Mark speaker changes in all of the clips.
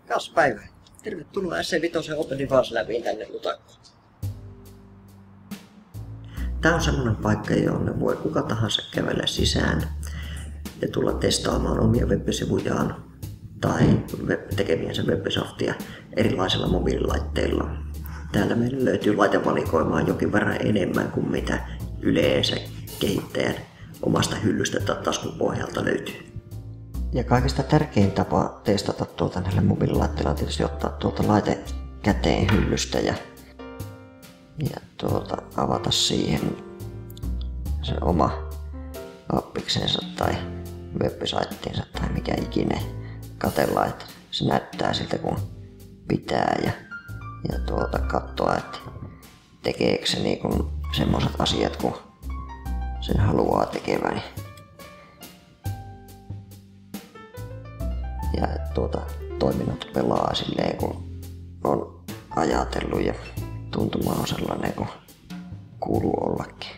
Speaker 1: Kas Päivä. Tervetuloa SC5 Open Device Labiin tänne Lutakkoon. Tää on semmonen paikka, jonne voi kuka tahansa kävellä sisään ja tulla testaamaan omia web-sivujaan tai tekemiensä web-softia erilaisilla mobiililaitteilla. Täällä meillä löytyy laitevalikoimaa jokin verran enemmän kuin mitä yleensä kehittäjän omasta hyllystä tai taskun pohjalta löytyy. Ja kaikista tärkein tapa testata tuolta näille mobiililaitteilla on tietysti ottaa tuolta laite käteen hyllystä ja avata siihen se oma appiksensa tai web-saittinsa tai mikä ikinä, katsella, että se näyttää siltä kun pitää ja katsoa, että tekeekö se niinku semmoiset asiat kun sen haluaa tekevän. Ja toiminnot pelaa silleen kun on ajatellut ja tuntuma on sellainen kun kuuluu ollakin.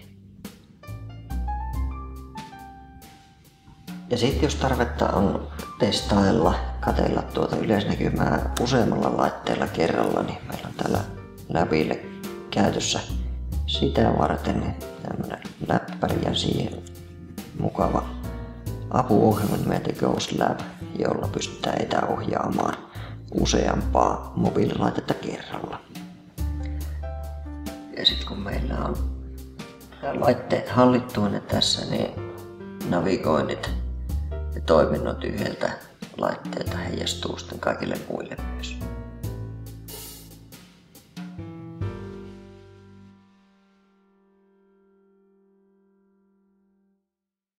Speaker 1: Ja sitten jos tarvetta on testailla, katsella yleisnäkymää useammalla laitteella kerralla, niin meillä on täällä Labille käytössä sitä varten tämmönen läppäri ja siihen mukava apuohjelma nimeltä Ghost Lab, jolla pystytään etäohjaamaan useampaa mobiililaitetta kerralla. Ja sitten kun meillä on laitteet hallittuina tässä, niin navigoinnit ja toiminnot yhdeltä laitteelta heijastuu sitten kaikille muille myös.